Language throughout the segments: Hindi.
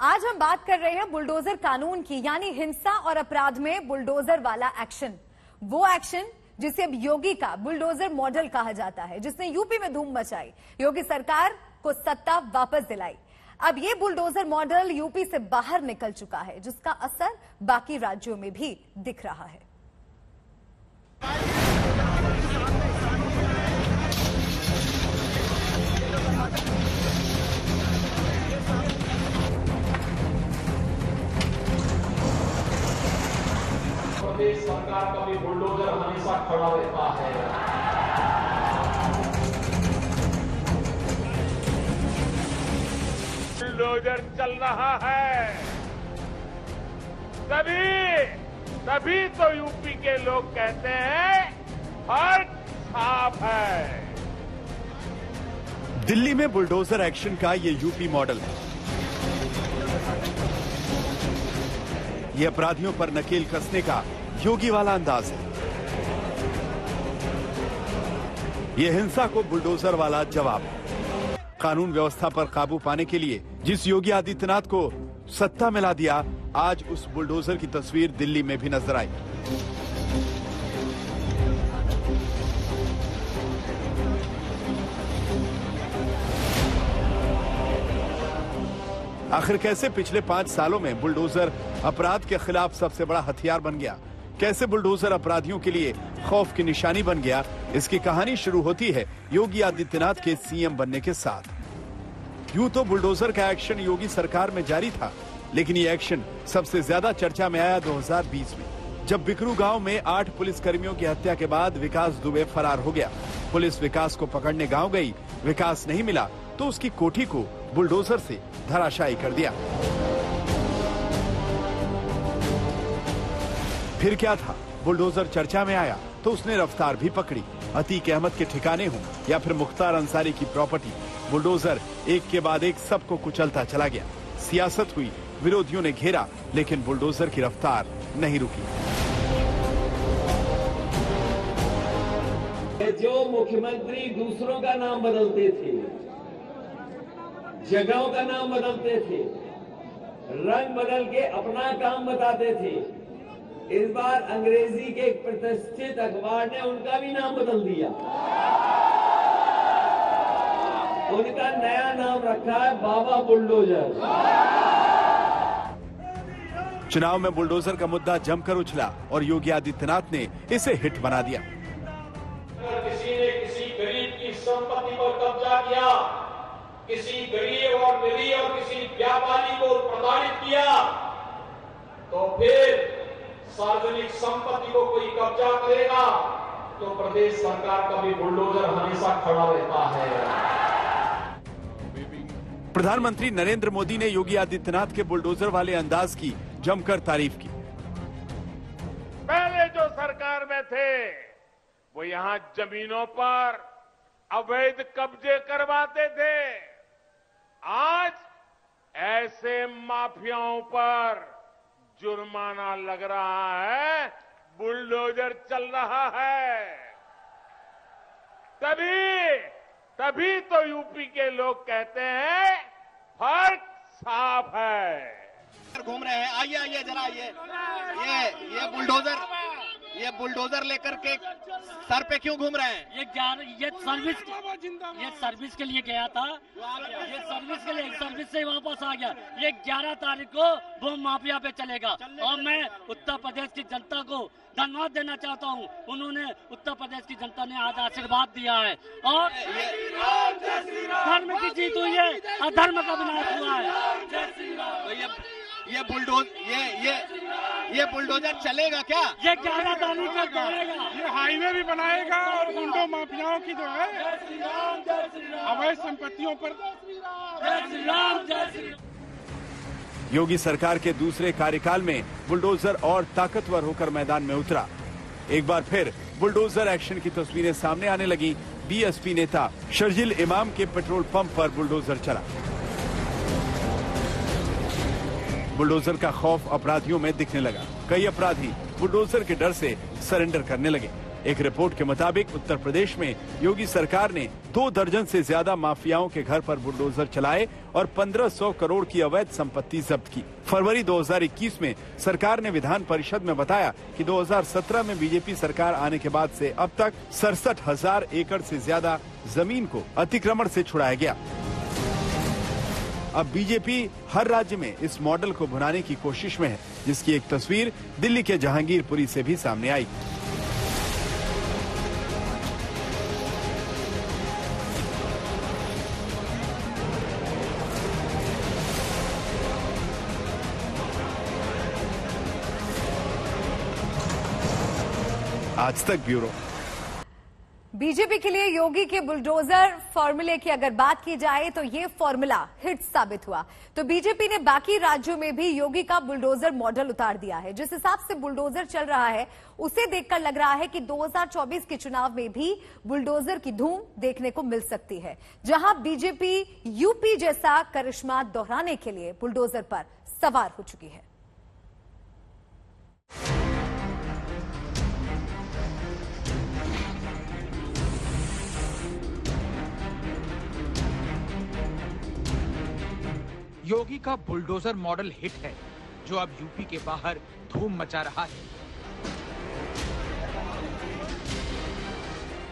आज हम बात कर रहे हैं बुलडोजर कानून की, यानी हिंसा और अपराध में बुलडोजर वाला एक्शन। वो एक्शन जिसे अब योगी का बुलडोजर मॉडल कहा जाता है, जिसने यूपी में धूम मचाई, योगी सरकार को सत्ता वापस दिलाई। अब ये बुलडोजर मॉडल यूपी से बाहर निकल चुका है, जिसका असर बाकी राज्यों में भी दिख रहा है। प्रदेश सरकार का भी बुलडोजर हमेशा खड़ा रहता है। बुलडोजर चल रहा है, तभी तो यूपी के लोग कहते हैं फर्क साफ है। दिल्ली में बुलडोजर एक्शन का ये यूपी मॉडल है। ये अपराधियों पर नकेल कसने का योगी वाला अंदाज है। ये हिंसा को बुलडोजर वाला जवाब है। कानून व्यवस्था पर काबू पाने के लिए जिस योगी आदित्यनाथ को सत्ता मिला दिया, आज उस बुलडोजर की तस्वीर दिल्ली में भी नजर आई। आखिर कैसे पिछले 5 सालों में बुलडोजर अपराध के खिलाफ सबसे बड़ा हथियार बन गया? कैसे बुलडोजर अपराधियों के लिए खौफ की निशानी बन गया? इसकी कहानी शुरू होती है योगी आदित्यनाथ के सीएम बनने के साथ। यूं तो बुलडोजर का एक्शन योगी सरकार में जारी था, लेकिन ये एक्शन सबसे ज्यादा चर्चा में आया 2020 में, जब बिकरू गांव में 8 पुलिसकर्मियों की हत्या के बाद विकास दुबे फरार हो गया। पुलिस विकास को पकड़ने गांव गई, विकास नहीं मिला तो उसकी कोठी को बुलडोजर से धराशायी कर दिया। फिर क्या था? बुलडोजर चर्चा में आया तो उसने रफ्तार भी पकड़ी। अतीक अहमद के ठिकाने हो या फिर मुख्तार अंसारी की प्रॉपर्टी, बुलडोजर एक के बाद एक सबको कुचलता चला गया। सियासत हुई, विरोधियों ने घेरा, लेकिन बुलडोजर की रफ्तार नहीं रुकी। जो मुख्यमंत्री दूसरों का नाम बदलते थे, जगहों का नाम बदलते थे, रंग बदल के अपना काम बताते थे, इस बार अंग्रेजी के एक प्रतिष्ठित अखबार ने उनका भी नाम बदल दिया। उनका नया नाम रखा है बाबा बुलडोजर। चुनाव में बुलडोजर का मुद्दा जमकर उछला और योगी आदित्यनाथ ने इसे हिट बना दिया। किसी ने किसी गरीब की संपत्ति पर कब्जा किया, किसी गरीब और निरीह और किसी व्यापारी को प्रताड़ित किया, तो फिर सार्वजनिक संपत्ति को कोई कब्जा करेगा तो प्रदेश सरकार का भी बुलडोजर हमेशा खड़ा रहता है। प्रधानमंत्री नरेंद्र मोदी ने योगी आदित्यनाथ के बुलडोजर वाले अंदाज की जमकर तारीफ की। पहले जो सरकार में थे वो यहां जमीनों पर अवैध कब्जे करवाते थे, आज ऐसे माफियाओं पर जुर्माना लग रहा है, बुलडोजर चल रहा है। तभी तो यूपी के लोग कहते हैं फर्क साफ है। घूम रहे हैं, आइए जरा ये बुलडोजर लेकर के सर पे क्यों घूम रहे हैं? ये सर्विस के लिए गया था, ये सर्विस से वापस आ गया। ये 11 तारीख को वो माफिया पे चलेगा और मैं उत्तर प्रदेश की जनता को धन्यवाद देना चाहता हूँ। उन्होंने उत्तर प्रदेश की जनता ने आज आशीर्वाद दिया है और धर्म की जीत हुई है, अधर्म का विनाश हुआ है। तो ये बुलडोजर चलेगा क्या? ये 11 तारीख को चलेगा। ये हाईवे भी बनाएगा और गुंडों माफियाओं की जो है अवैध संपत्तियों पर। योगी सरकार के दूसरे कार्यकाल में बुलडोजर और ताकतवर होकर मैदान में उतरा। एक बार फिर बुलडोजर एक्शन की तस्वीरें सामने आने लगी। बीएसपी नेता शर्जिल इमाम के पेट्रोल पंप पर बुलडोजर चला। बुलडोजर का खौफ अपराधियों में दिखने लगा। कई अपराधी बुलडोजर के डर से सरेंडर करने लगे। एक रिपोर्ट के मुताबिक उत्तर प्रदेश में योगी सरकार ने 2 दर्जन से ज्यादा माफियाओं के घर पर बुलडोजर चलाए और 1500 करोड़ की अवैध संपत्ति जब्त की। फरवरी 2021 में सरकार ने विधान परिषद में बताया कि 2017 में बीजेपी सरकार आने के बाद से अब तक 67,000 एकड़ से ज्यादा जमीन को अतिक्रमण से छुड़ाया गया। अब बीजेपी हर राज्य में इस मॉडल को भुनाने की कोशिश में है, जिसकी एक तस्वीर दिल्ली के जहांगीरपुरी से भी सामने आई। आज तक ब्यूरो। बीजेपी के लिए योगी के बुलडोजर फॉर्मूले की अगर बात की जाए तो ये फॉर्मूला हिट साबित हुआ। तो बीजेपी ने बाकी राज्यों में भी योगी का बुलडोजर मॉडल उतार दिया है। जिस हिसाब से बुलडोजर चल रहा है उसे देखकर लग रहा है कि 2024 के चुनाव में भी बुलडोजर की धूम देखने को मिल सकती है, जहां बीजेपी यूपी जैसा करिश्मा दोहराने के लिए बुलडोजर पर सवार हो चुकी है। योगी का बुलडोजर मॉडल हिट है, जो अब यूपी के बाहर धूम मचा रहा है।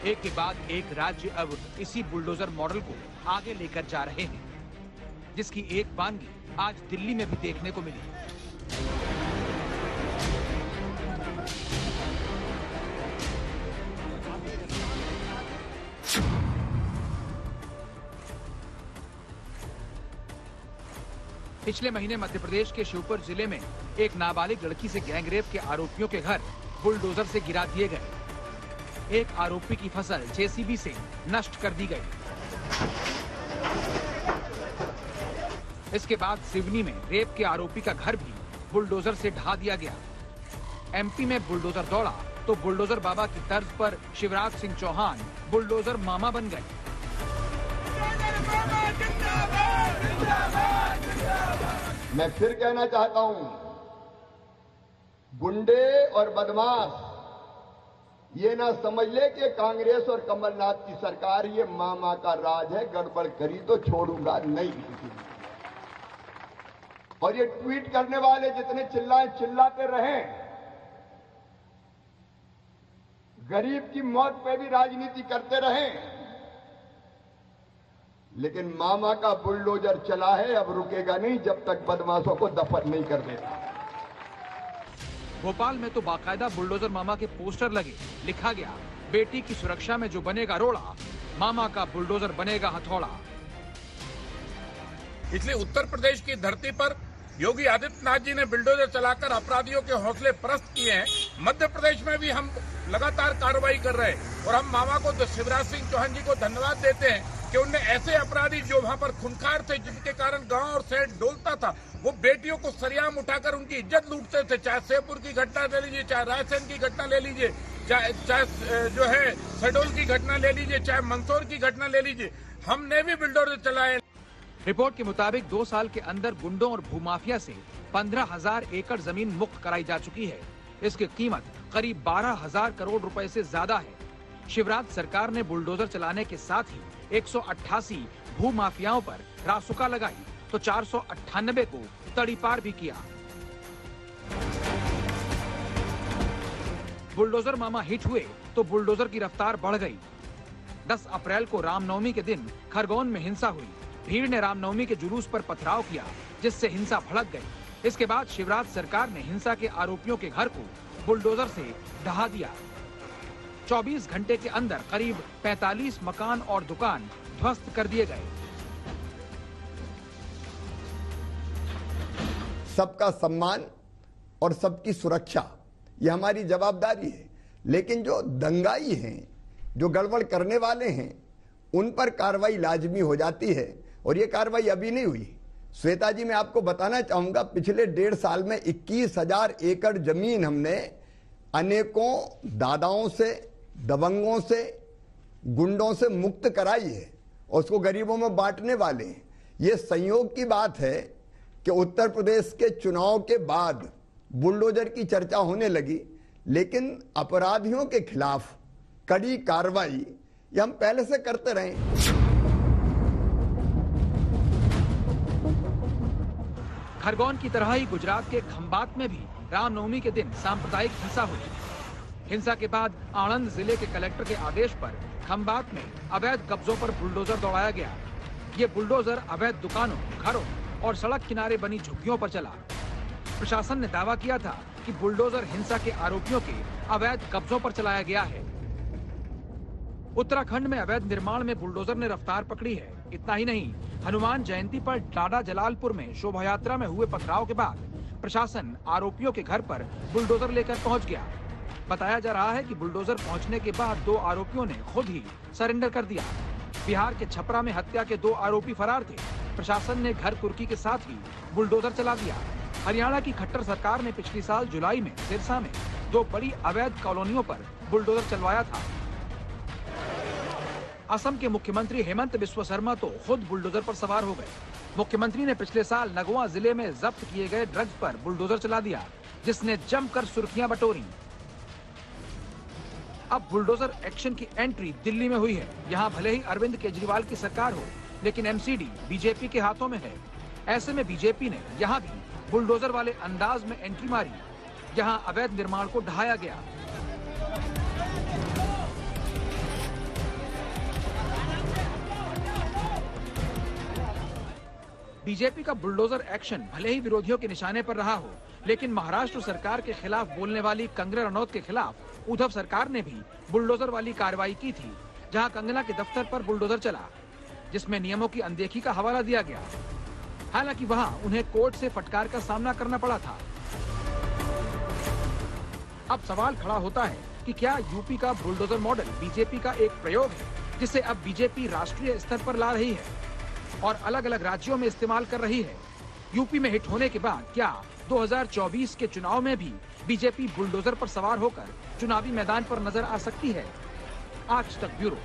एक के बाद एक राज्य अब इसी बुलडोजर मॉडल को आगे लेकर जा रहे हैं, जिसकी एक बानगी आज दिल्ली में भी देखने को मिली। पिछले महीने मध्य प्रदेश के शिवपुरी जिले में एक नाबालिग लड़की से गैंगरेप के आरोपियों के घर बुलडोजर से गिरा दिए गए। एक आरोपी की फसल जेसीबी से नष्ट कर दी गई। इसके बाद सिवनी में रेप के आरोपी का घर भी बुलडोजर से ढा दिया गया। एमपी में बुलडोजर दौड़ा तो बुलडोजर बाबा की तर्ज पर शिवराज सिंह चौहान बुलडोजर मामा बन गए। मैं फिर कहना चाहता हूं, गुंडे और बदमाश ये ना समझ ले कि कांग्रेस और कमलनाथ की सरकार ये मामा का राज है, गड़बड़ करी तो छोड़ूंगा नहीं। और ये ट्वीट करने वाले जितने चिल्लाते रहें, गरीब की मौत पे भी राजनीति करते रहें, लेकिन मामा का बुलडोजर चला है, अब रुकेगा नहीं जब तक बदमाशों को दफन नहीं कर देता। भोपाल में तो बाकायदा बुलडोजर मामा के पोस्टर लगे, लिखा गया, बेटी की सुरक्षा में जो बनेगा रोड़ा, मामा का बुलडोजर बनेगा हथौड़ा। इसलिए उत्तर प्रदेश की धरती पर योगी आदित्यनाथ जी ने बुलडोजर चलाकर अपराधियों के हौसले परस्त किए हैं। मध्य प्रदेश में भी हम लगातार कार्रवाई कर रहे हैं और हम मामा को, शिवराज सिंह चौहान जी को धन्यवाद देते हैं कि उनने ऐसे अपराधी जो वहां पर खूंखार थे, जिनके कारण गांव और शहर डोलता था, वो बेटियों को सरेआम उठाकर उनकी इज्जत लूटते थे। चाहे शेरपुर की घटना ले लीजिए, चाहे रायसेन की घटना ले लीजिए, चाहे जो है शहडोल की घटना ले लीजिए, चाहे मंदसौर की घटना ले लीजिए, हमने भी बुलडोजर चलाए। रिपोर्ट के मुताबिक 2 साल के अंदर गुंडों और भूमाफिया से 15,000 एकड़ जमीन मुक्त कराई जा चुकी है। इसकी कीमत करीब 12,000 करोड़ रुपए से ज्यादा है। शिवराज सरकार ने बुलडोजर चलाने के साथ ही 188 भूमाफियाओं पर रासुका लगाई तो 498 को तड़ीपार भी किया। बुलडोजर मामा हिट हुए तो बुलडोजर की रफ्तार बढ़ गई। 10 अप्रैल को रामनवमी के दिन खरगोन में हिंसा हुई। भीड़ ने रामनवमी के जुलूस पर पथराव किया, जिससे हिंसा भड़क गई। इसके बाद शिवराज सरकार ने हिंसा के आरोपियों के घर को बुलडोजर से ढहा दिया। 24 घंटे के अंदर करीब 45 मकान और दुकान ध्वस्त कर दिए गए। सबका सम्मान और सबकी सुरक्षा ये हमारी जवाबदारी है, लेकिन जो दंगाई हैं, जो गड़बड़ करने वाले हैं, उन पर कार्रवाई लाजमी हो जाती है। और ये कार्रवाई अभी नहीं हुई। श्वेता जी, मैं आपको बताना चाहूंगा, पिछले 1.5 साल में 21,000 एकड़ जमीन हमने अनेकों दादाओं से, दबंगों से, गुंडों से मुक्त कराई है और उसको गरीबों में बांटने वाले हैं। ये संयोग की बात है कि उत्तर प्रदेश के चुनाव के बाद बुलडोजर की चर्चा होने लगी, लेकिन अपराधियों के खिलाफ कड़ी कार्रवाई ये हम पहले से करते रहे। खरगोन की तरह ही गुजरात के खंबात में भी रामनवमी के दिन सांप्रदायिक हिंसा हुई। हिंसा के बाद आणंद जिले के कलेक्टर के आदेश पर खंबात में अवैध कब्जों पर बुलडोजर दौड़ाया गया। ये बुलडोजर अवैध दुकानों, घरों और सड़क किनारे बनी झुग्गियों पर चला। प्रशासन ने दावा किया था कि बुलडोजर हिंसा के आरोपियों के अवैध कब्जों पर चलाया गया है। उत्तराखंड में अवैध निर्माण में बुलडोजर ने रफ्तार पकड़ी है। इतना ही नहीं, हनुमान जयंती पर टाडा जलालपुर में शोभा यात्रा में हुए पथराव के बाद प्रशासन आरोपियों के घर पर बुलडोजर लेकर पहुंच गया। बताया जा रहा है कि बुलडोजर पहुंचने के बाद 2 आरोपियों ने खुद ही सरेंडर कर दिया। बिहार के छपरा में हत्या के 2 आरोपी फरार थे। प्रशासन ने घर कुर्की के साथ ही बुलडोजर चला दिया। हरियाणा की खट्टर सरकार ने पिछले साल जुलाई में सिरसा में 2 बड़ी अवैध कॉलोनियों पर बुलडोजर चलवाया था। असम के मुख्यमंत्री हेमंत बिस्वा शर्मा तो खुद बुलडोजर पर सवार हो गए। मुख्यमंत्री ने पिछले साल नगवा जिले में जब्त किए गए ड्रग्स पर बुलडोजर चला दिया, जिसने जमकर सुर्खियां बटोरी। अब बुलडोजर एक्शन की एंट्री दिल्ली में हुई है। यहाँ भले ही अरविंद केजरीवाल की सरकार हो, लेकिन एमसीडी बीजेपी के हाथों में है। ऐसे में बीजेपी ने यहाँ भी बुलडोजर वाले अंदाज में एंट्री मारी। यहाँ अवैध निर्माण को ढहाया गया। बीजेपी का बुलडोजर एक्शन भले ही विरोधियों के निशाने पर रहा हो, लेकिन महाराष्ट्र सरकार के खिलाफ बोलने वाली कंगना रनौत के खिलाफ उद्धव सरकार ने भी बुलडोजर वाली कार्रवाई की थी, जहां कंगना के दफ्तर पर बुलडोजर चला, जिसमें नियमों की अनदेखी का हवाला दिया गया। हालांकि वहां उन्हें कोर्ट से फटकार का सामना करना पड़ा था। अब सवाल खड़ा होता है कि क्या यूपी का बुलडोजर मॉडल बीजेपी का एक प्रयोग है, जिसे अब बीजेपी राष्ट्रीय स्तर पर ला रही है और अलग अलग राज्यों में इस्तेमाल कर रही है। यूपी में हिट होने के बाद क्या 2024 के चुनाव में भी बीजेपी बुलडोजर पर सवार होकर चुनावी मैदान पर नजर आ सकती है? आज तक ब्यूरो।